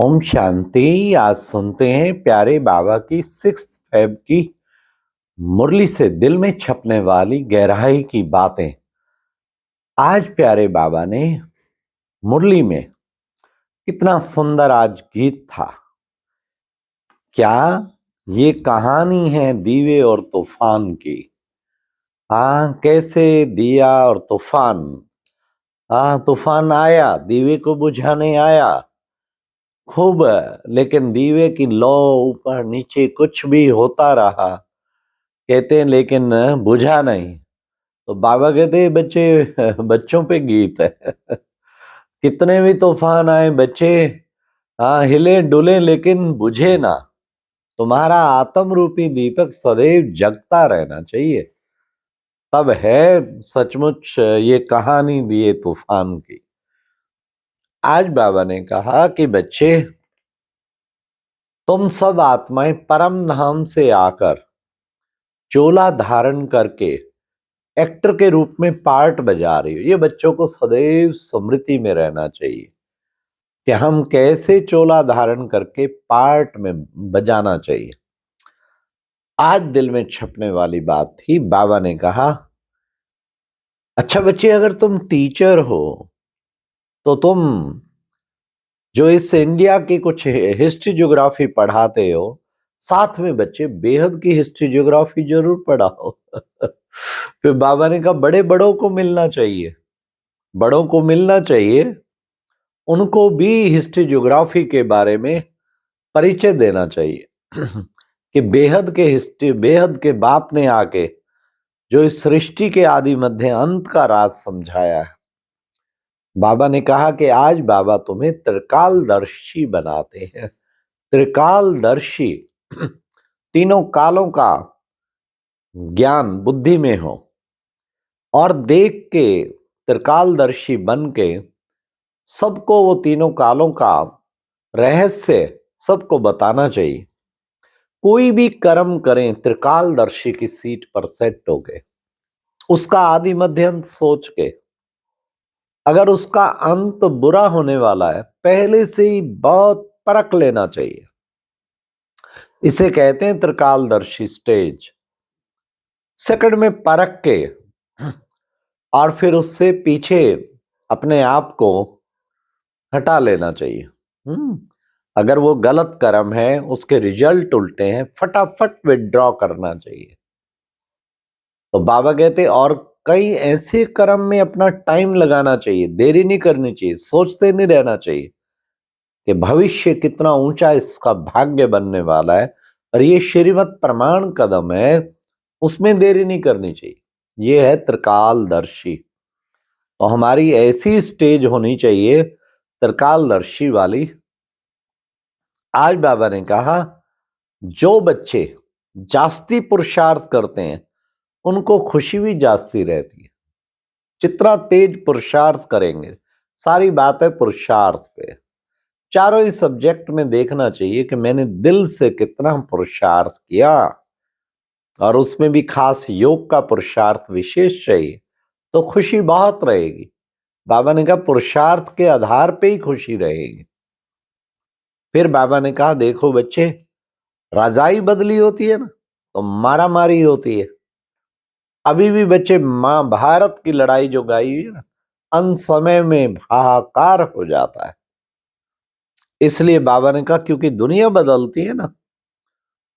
ओम शांति। आज सुनते हैं प्यारे बाबा की 6 फेब की मुरली से दिल में छपने वाली गहराई की बातें। आज प्यारे बाबा ने मुरली में कितना सुंदर आज गीत था। क्या ये कहानी है दीवे और तूफान की। कैसे दिया और तूफान। तूफान आया, दीवे को बुझाने आया खूब, लेकिन दीवे की लौ ऊपर नीचे कुछ भी होता रहा। कहते हैं लेकिन बुझा नहीं। तो बाबा कहते हैं बच्चे बच्चों पे गीत है। कितने भी तूफान आए बच्चे, हिले डुले लेकिन बुझे ना। तुम्हारा आत्म रूपी दीपक सदैव जगता रहना चाहिए। तब है सचमुच ये कहानी दिए तूफान की। आज बाबा ने कहा कि बच्चे, तुम सब आत्माएं परम धाम से आकर चोला धारण करके एक्टर के रूप में पार्ट बजा रही हो। ये बच्चों को सदैव स्मृति में रहना चाहिए कि हम कैसे चोला धारण करके पार्ट में बजाना चाहिए। आज दिल में छपने वाली बात थी। बाबा ने कहा, अच्छा बच्चे, अगर तुम टीचर हो तो तुम जो इस इंडिया की कुछ हिस्ट्री ज्योग्राफी पढ़ाते हो, साथ में बच्चे बेहद की हिस्ट्री ज्योग्राफी जरूर पढ़ाओ। फिर बाबा ने कहा, बड़े बड़ों को मिलना चाहिए, बड़ों को मिलना चाहिए, उनको भी हिस्ट्री ज्योग्राफी के बारे में परिचय देना चाहिए। कि बेहद के बाप ने आके जो इस सृष्टि के आदि मध्य अंत का राज समझाया है। बाबा ने कहा कि आज बाबा तुम्हें त्रिकालदर्शी बनाते हैं। त्रिकालदर्शी, तीनों कालों का ज्ञान बुद्धि में हो और देख के त्रिकालदर्शी बन के सबको वो तीनों कालों का रहस्य सबको बताना चाहिए। कोई भी कर्म करें त्रिकालदर्शी की सीट पर सेट हो गए, उसका आदि मध्य अंत सोच के, अगर उसका अंत बुरा होने वाला है पहले से ही बहुत परख लेना चाहिए। इसे कहते हैं त्रिकालदर्शी स्टेज। सेकंड में परख के और फिर उससे पीछे अपने आप को हटा लेना चाहिए। अगर वो गलत कर्म है, उसके रिजल्ट उल्टे हैं, फटाफट विड्रॉ करना चाहिए। तो बाबा कहते और कई ऐसे कर्म में अपना टाइम लगाना चाहिए, देरी नहीं करनी चाहिए, सोचते नहीं रहना चाहिए कि भविष्य कितना ऊंचा इसका भाग्य बनने वाला है और ये श्रीमत प्रमाण कदम है, उसमें देरी नहीं करनी चाहिए। ये है त्रिकालदर्शी। तो हमारी ऐसी स्टेज होनी चाहिए त्रिकालदर्शी वाली। आज बाबा ने कहा, जो बच्चे जास्ती पुरुषार्थ करते हैं उनको खुशी भी जास्ती रहती है। जितना तेज पुरुषार्थ करेंगे, सारी बात है पुरुषार्थ पे। चारों ही सब्जेक्ट में देखना चाहिए कि मैंने दिल से कितना पुरुषार्थ किया, और उसमें भी खास योग का पुरुषार्थ विशेष चाहिए, तो खुशी बहुत रहेगी। बाबा ने कहा पुरुषार्थ के आधार पे ही खुशी रहेगी। फिर बाबा ने कहा, देखो बच्चे, रजाई बदली होती है ना तो मारा मारी होती है। अभी भी बच्चे महाभारत की लड़ाई जो गाई हुई है ना, अंत समय में हाहाकार हो जाता है। इसलिए बाबा ने कहा क्योंकि दुनिया बदलती है ना,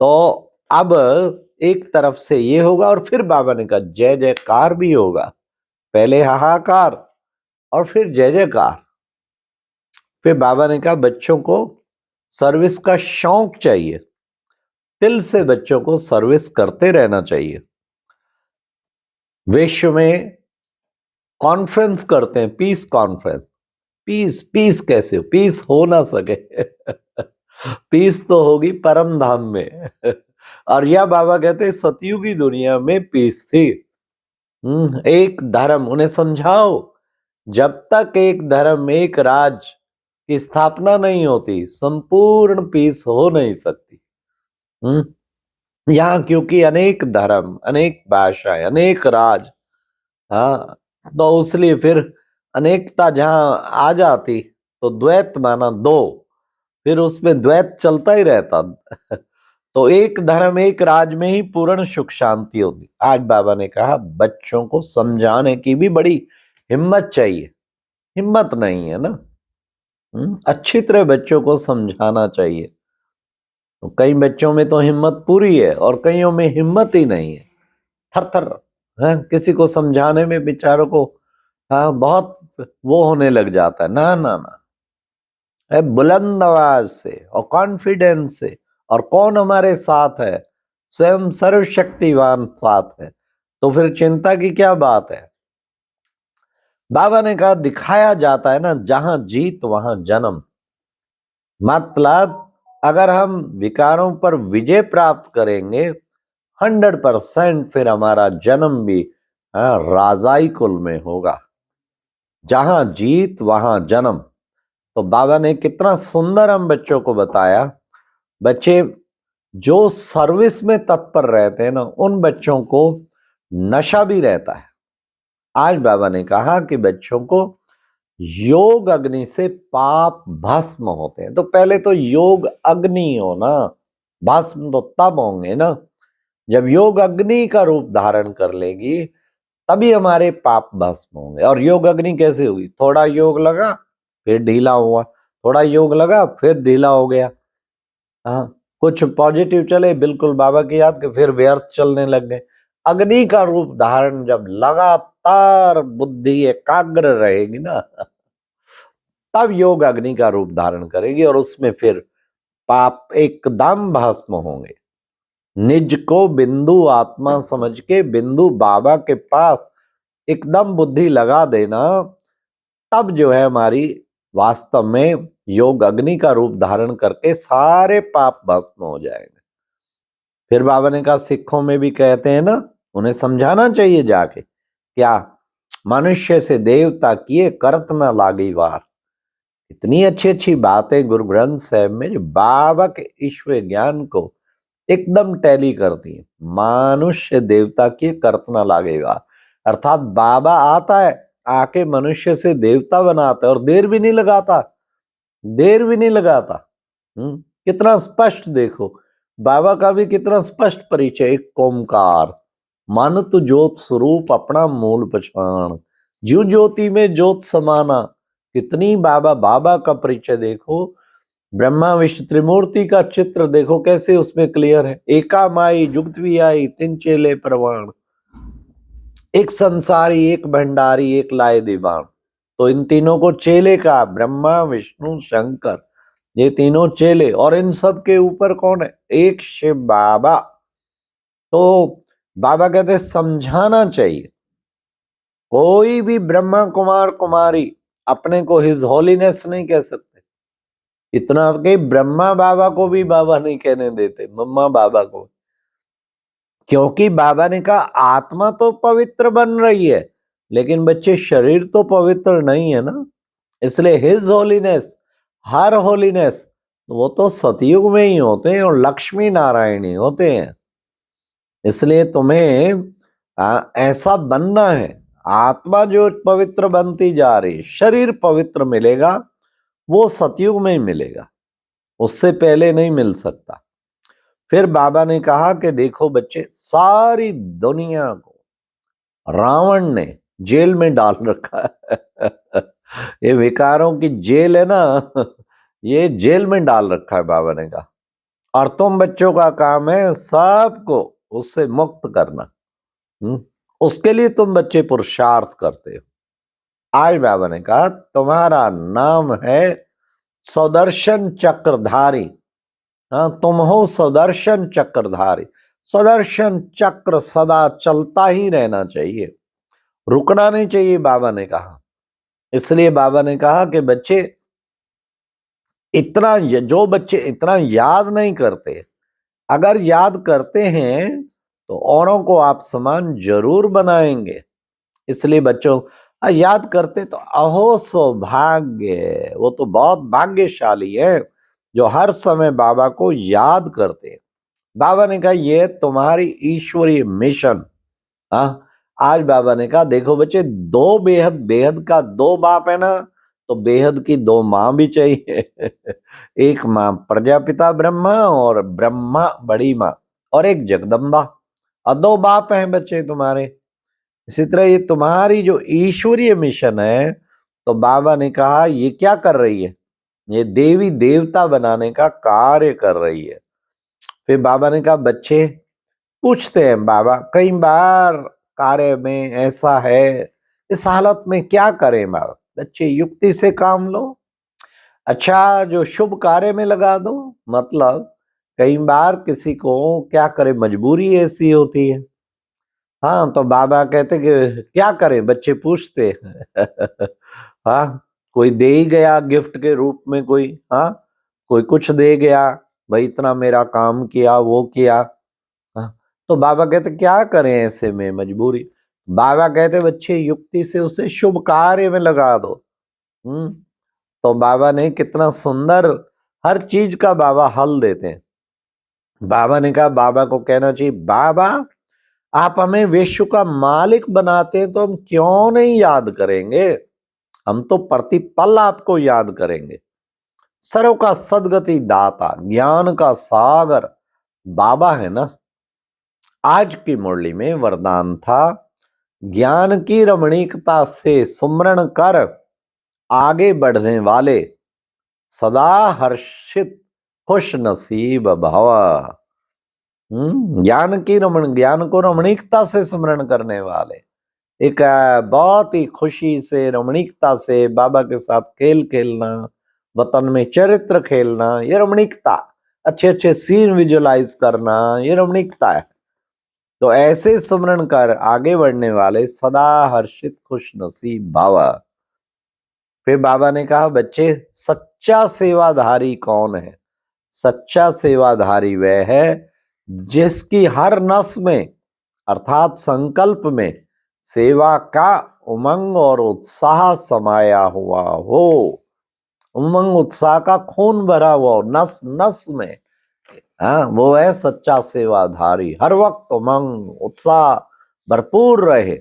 तो अब एक तरफ से ये होगा और फिर बाबा ने कहा जय जयकार भी होगा। पहले हाहाकार और फिर जय जयकार। फिर बाबा ने कहा बच्चों को सर्विस का शौक चाहिए, दिल से बच्चों को सर्विस करते रहना चाहिए। विश्व में कॉन्फ्रेंस करते हैं, पीस कॉन्फ्रेंस। पीस पीस कैसे हो, पीस हो ना सके। पीस तो होगी परम धाम में। और यह बाबा कहते हैं सतयुगी दुनिया में पीस थी। एक धर्म, उन्हें समझाओ, जब तक एक धर्म एक राज की स्थापना नहीं होती संपूर्ण पीस हो नहीं सकती। यहाँ क्योंकि अनेक धर्म, अनेक भाषाएं, अनेक राज, हाँ, तो इसलिए फिर अनेकता जहां आ जाती तो द्वैत माना दो, फिर उसमें द्वैत चलता ही रहता। तो एक धर्म एक राज में ही पूर्ण सुख शांति होगी। आज बाबा ने कहा बच्चों को समझाने की भी बड़ी हिम्मत चाहिए। हिम्मत नहीं है ना, अच्छी तरह बच्चों को समझाना चाहिए। तो कई बच्चों में तो हिम्मत पूरी है और कईयों में हिम्मत ही नहीं है, थर थर है किसी को समझाने में बेचारों को। हाँ, बहुत वो होने लग जाता है। ना ना ना, है बुलंद आवाज से और कॉन्फिडेंस से। और कौन हमारे साथ है? स्वयं सर्वशक्तिवान साथ है। तो फिर चिंता की क्या बात है? बाबा ने कहा दिखाया जाता है ना, जहां जीत वहां जन्म। मतलब अगर हम विकारों पर विजय प्राप्त करेंगे 100%, फिर हमारा जन्म भी राजाई कुल में होगा। जहां जीत वहां जन्म। तो बाबा ने कितना सुंदर हम बच्चों को बताया। बच्चे जो सर्विस में तत्पर रहते हैं ना, उन बच्चों को नशा भी रहता है। आज बाबा ने कहा कि बच्चों को योग अग्नि से पाप भस्म होते हैं। तो पहले तो योग अग्नि हो ना, भस्म तो तब होंगे ना जब योग अग्नि का रूप धारण कर लेगी, तभी हमारे पाप भस्म होंगे। और योग अग्नि कैसे होगी? थोड़ा योग लगा फिर ढीला हुआ, थोड़ा योग लगा फिर ढीला हो गया। हाँ, कुछ पॉजिटिव चले बिल्कुल बाबा की याद के, फिर व्यर्थ चलने लग गए। अग्नि का रूप धारण जब लगातार बुद्धि एकाग्र रहेगी ना, तब योग अग्नि का रूप धारण करेगी और उसमें फिर पाप एकदम भस्म होंगे। निज को बिंदु आत्मा समझ के बिंदु बाबा के पास एकदम बुद्धि लगा देना, तब जो है हमारी वास्तव में योग अग्नि का रूप धारण करके सारे पाप भस्म हो जाएंगे। फिर बाबा ने कहा सिखों में भी कहते हैं ना, उन्हें समझाना चाहिए जाके, क्या मनुष्य से देवता किए करत न लागी वार। इतनी अच्छी अच्छी बातें गुरु ग्रंथ साहिब में जो बाबा के ईश्वर ज्ञान को एकदम टैली करती है। मनुष्य देवता की करत न लागे वार, अर्थात बाबा आता है, आके मनुष्य से देवता बनाता है और देर भी नहीं लगाता। देर भी नहीं लगाता। कितना स्पष्ट देखो, बाबा का भी कितना स्पष्ट परिचय। एक ओंकार मानत ज्योत स्वरूप अपना मूल पछाण, ज्यों ज्योति में ज्योत समाना। कितनी बाबा बाबा का परिचय देखो। ब्रह्मा विष्णु त्रिमूर्ति का चित्र देखो कैसे उसमें क्लियर है। एका माई जुगत भी आई तिन चेले प्रवाण, एक संसारी एक भंडारी एक लाए दीवान। तो इन तीनों को चेले का, ब्रह्मा विष्णु शंकर, ये तीनों चेले। और इन सब के ऊपर कौन है? एक शिव बाबा। तो बाबा कहते समझाना चाहिए। कोई भी ब्रह्मा कुमार कुमारी अपने को हिज होलीनेस नहीं कह सकते। इतना कि ब्रह्मा बाबा को भी बाबा नहीं कहने देते, मम्मा बाबा को। क्योंकि बाबा ने कहा आत्मा तो पवित्र बन रही है, लेकिन बच्चे शरीर तो पवित्र नहीं है ना। इसलिए हिज होलीनेस, हर होलीनेस वो तो सतयुग में ही होते हैं और लक्ष्मी नारायण ही होते हैं। इसलिए तुम्हें ऐसा बनना है। आत्मा जो पवित्र बनती जा रही, शरीर पवित्र मिलेगा वो सतयुग में ही मिलेगा, उससे पहले नहीं मिल सकता। फिर बाबा ने कहा कि देखो बच्चे, सारी दुनिया को रावण ने जेल में डाल रखा है। ये विकारों की जेल है ना, ये जेल में डाल रखा है बाबा ने कहा। और तुम बच्चों का काम है सबको उससे मुक्त करना। उसके लिए तुम बच्चे पुरुषार्थ करते हो। आज बाबा ने कहा तुम्हारा नाम है सुदर्शन चक्रधारी। हाँ, तुम हो सुदर्शन चक्रधारी। सुदर्शन चक्र सदा चलता ही रहना चाहिए, रुकना नहीं चाहिए बाबा ने कहा। इसलिए बाबा ने कहा कि बच्चे इतना, जो बच्चे इतना याद नहीं करते, अगर याद करते हैं तो औरों को आप समान जरूर बनाएंगे। इसलिए बच्चों याद करते तो अहो सौभाग्य, वो तो बहुत भाग्यशाली है जो हर समय बाबा को याद करते। बाबा ने कहा ये तुम्हारी ईश्वरीय मिशन। हाँ, आज बाबा ने कहा देखो बच्चे, दो बेहद बेहद का दो बाप है ना, तो बेहद की दो माँ भी चाहिए। एक माँ प्रजापिता ब्रह्मा और ब्रह्मा बड़ी माँ, और एक जगदम्बा, और दो बाप हैं बच्चे तुम्हारे। इसी तरह ये तुम्हारी जो ईश्वरीय मिशन है, तो बाबा ने कहा ये क्या कर रही है, ये देवी देवता बनाने का कार्य कर रही है। फिर बाबा ने कहा बच्चे पूछते हैं बाबा कई बार कार्य में ऐसा है, इस हालत में क्या करें बाबा। बच्चे युक्ति से काम लो, अच्छा जो शुभ कार्य में लगा दो। मतलब कई बार किसी को क्या करे, मजबूरी ऐसी होती है। हाँ तो बाबा कहते कि क्या करें, बच्चे पूछते हैं। हाँ कोई दे ही गया गिफ्ट के रूप में, कोई हाँ कोई कुछ दे गया, भाई इतना मेरा काम किया वो किया। हाँ तो बाबा कहते क्या करें ऐसे में, मजबूरी। बाबा कहते बच्चे युक्ति से उसे शुभ कार्य में लगा दो। तो बाबा ने कितना सुंदर हर चीज का बाबा हल देते हैं। बाबा ने कहा बाबा को कहना चाहिए बाबा आप हमें विश्व का मालिक बनाते हैं तो हम क्यों नहीं याद करेंगे, हम तो प्रतिपल आपको याद करेंगे। सर्व का सदगति दाता ज्ञान का सागर बाबा है ना। आज की मुरली में वरदान था ज्ञान की रमणीकता से सुमरण कर आगे बढ़ने वाले सदा हर्षित खुश नसीब भव। ज्ञान को रमणीकता से स्मरण करने वाले, एक बहुत ही खुशी से रमणीकता से बाबा के साथ खेल खेलना, वतन में चरित्र खेलना, ये रमणीकता, अच्छे अच्छे सीन विजुलाइज करना, ये रमणीकता है। तो ऐसे स्मरण कर आगे बढ़ने वाले सदा हर्षित खुश नसीब बाबा। फिर बाबा ने कहा बच्चे सच्चा सेवाधारी कौन है। सच्चा सेवाधारी वह है जिसकी हर नस में अर्थात संकल्प में सेवा का उमंग और उत्साह समाया हुआ हो। उमंग उत्साह का खून भरा हुआ नस नस में, हाँ वो है सच्चा सेवाधारी। हर वक्त उमंग उत्साह भरपूर रहे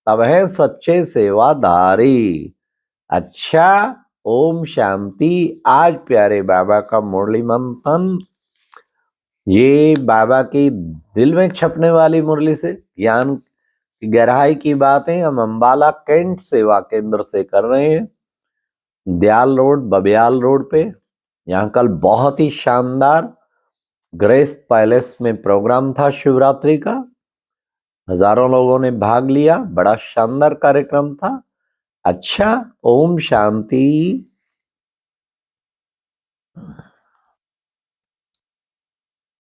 तब है सच्चे सेवाधारी। अच्छा ओम शांति। आज प्यारे बाबा का मुरली मंथन, ये बाबा की दिल में छपने वाली मुरली से ज्ञान की गहराई की बातें हम अम्बाला कैंट सेवा केंद्र से कर रहे हैं, दयाल रोड बबियाल रोड पे। यहाँ कल बहुत ही शानदार ग्रेस पैलेस में प्रोग्राम था शिवरात्रि का, हजारों लोगों ने भाग लिया, बड़ा शानदार कार्यक्रम था। अच्छा ओम शांति।